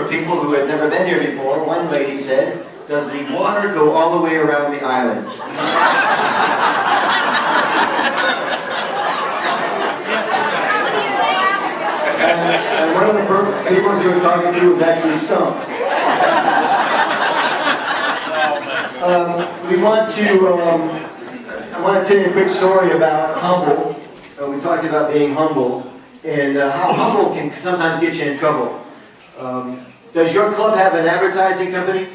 of people who had never been here before. One lady said, "Does the water go all the way around the island?" And one of the people she was talking to was actually stumped. I want to tell you a quick story about humble. We talked about being humble and how humble can sometimes get you in trouble. Does your club have an advertising company?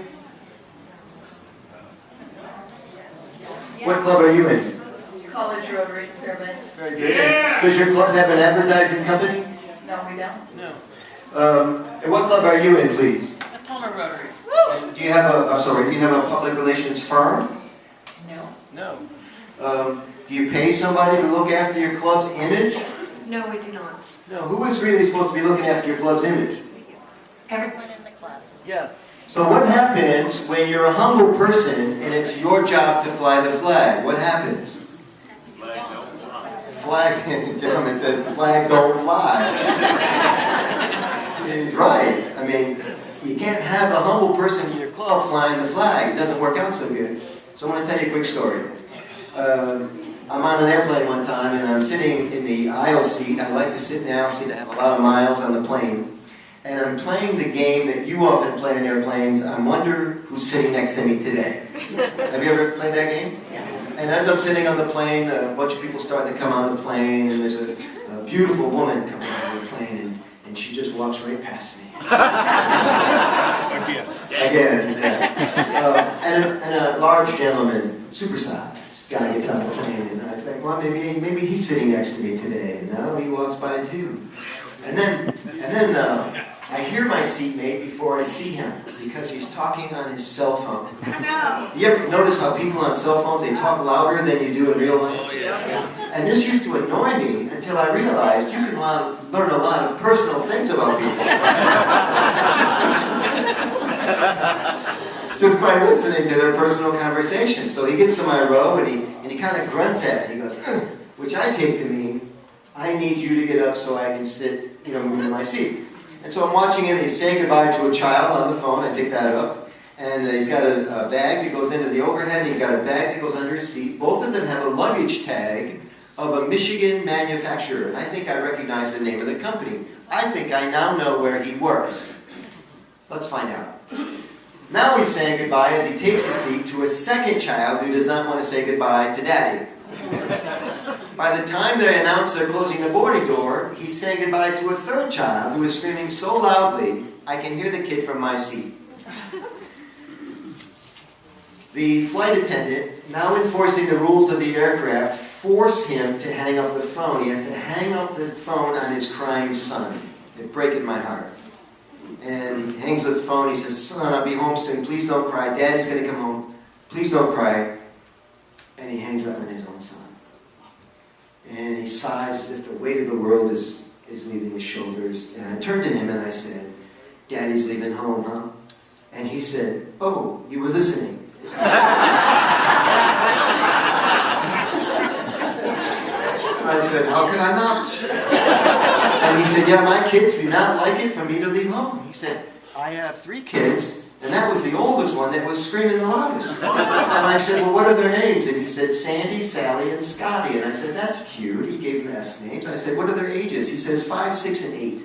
What club are you in? College Rotary, Fairbanks. Very good. Yeah. Does your club have an advertising company? No, we don't. No. And what club are you in, please? The Palmer Rotary. And do you have a public relations firm? No. No. Do you pay somebody to look after your club's image? No, we do not. No. Who is really supposed to be looking after your club's image? Everyone in the club. Yeah. So what happens when you're a humble person and it's your job to fly the flag? What happens? Flag, the gentleman said, the flag don't fly. He's right. I mean, you can't have a humble person in your club flying the flag. It doesn't work out so good. So I want to tell you a quick story. I'm on an airplane one time and I'm sitting in the aisle seat. I like to sit in the aisle seat. I have a lot of miles on the plane. And I'm playing the game that you often play in airplanes. I wonder who's sitting next to me today. Have you ever played that game? Yes. And as I'm sitting on the plane, a bunch of people starting to come on the plane, and there's a beautiful woman coming on the plane, and she just walks right past me. Again. Yeah. And a large gentleman, supersized guy, gets on the plane, and I think, well, maybe he's sitting next to me today. And now he walks by too. And then I hear my seatmate before I see him because he's talking on his cell phone. No. You ever notice how people on cell phones, they talk louder than you do in real life? Oh, yeah. And this used to annoy me until I realized you can learn a lot of personal things about people. Just by listening to their personal conversations. So he gets to my row and he kind of grunts at me. He goes, "Ugh," which I take to mean, I need you to get up so I can sit, move in my seat. And so I'm watching him, he's saying goodbye to a child on the phone. I pick that up. And he's got a bag that goes into the overhead, and he's got a bag that goes under his seat. Both of them have a luggage tag of a Michigan manufacturer. And I think I recognize the name of the company. I think I now know where he works. Let's find out. Now he's saying goodbye as he takes a seat to a second child who does not want to say goodbye to Daddy. By the time they announce they're closing the boarding door, he's saying goodbye to a third child who is screaming so loudly, I can hear the kid from my seat. The flight attendant, now enforcing the rules of the aircraft, force him to hang up the phone. He has to hang up the phone on his crying son. It breaks my heart. And he hangs up the phone. He says, "Son, I'll be home soon. Please don't cry. Daddy's going to come home. Please don't cry." And he hangs up on his own son. And he sighs as if the weight of the world is leaving his shoulders. And I turned to him and I said, "Daddy's leaving home, huh?" And he said, "Oh, you were listening." I said, "How could I not?" And he said, "Yeah, my kids do not like it for me to leave home." He said, "I have 3 kids, and that was the oldest one that was screaming the loudest." And I said, "Well, what are their names?" And he said, "Sandy, Sally, and Scotty." And I said, "That's cute." He gave them S names. I said, "What are their ages?" He says, 5, 6, and 8.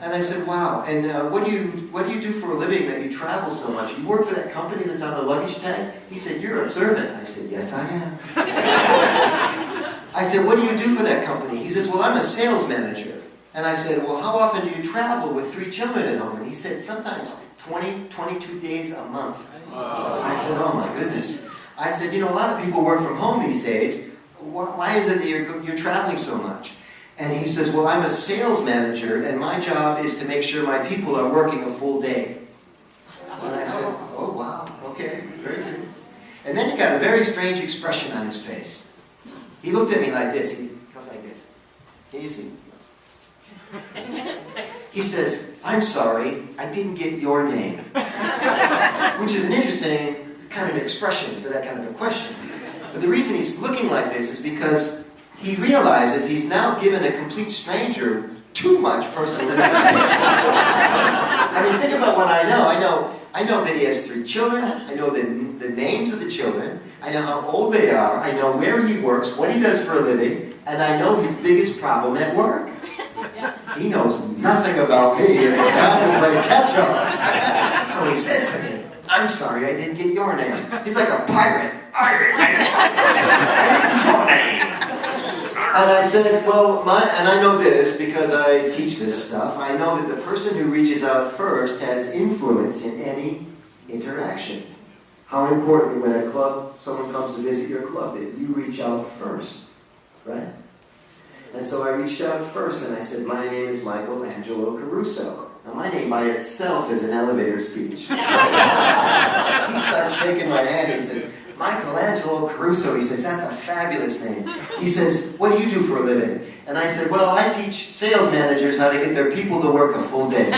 And I said, "Wow, and what do you do for a living that you travel so much? You work for that company that's on the luggage tag?" He said, "You're observant." I said, "Yes, I am." I said, "What do you do for that company?" He says, "Well, I'm a sales manager." And I said, "Well, how often do you travel with 3 children at home?" And he said, "Sometimes 20, 22 days a month." I said, "Oh my goodness." I said, "A lot of people work from home these days. Why is it that you're traveling so much?" And he says, "Well, I'm a sales manager, and my job is to make sure my people are working a full day." And I said, "Oh, wow, okay, very good." And then he got a very strange expression on his face. He looked at me like this. He goes like this. Can you see? He says, "I'm sorry, I didn't get your name." Which is an interesting kind of expression for that kind of a question. But the reason he's looking like this is because he realizes he's now given a complete stranger too much personal information. I mean, think about what I know that he has 3 children. I know the names of the children. I know how old they are. I know where he works, what he does for a living, and I know his biggest problem at work. He knows nothing about me, and it's time to play catch-up. So he says to me, I'm sorry, I didn't get your name. He's like a pirate. I didn't get your name. And I said, well, and I know this because I teach this stuff. I know that the person who reaches out first has influence in any interaction. How important when someone comes to visit your club, that you reach out first, right? And so I reached out first and I said, my name is Angelo Caruso. Now my name by itself is an elevator speech. He starts shaking my hand and he says, Angelo Caruso. He says, that's a fabulous name. He says, what do you do for a living? And I said, well, I teach sales managers how to get their people to work a full day.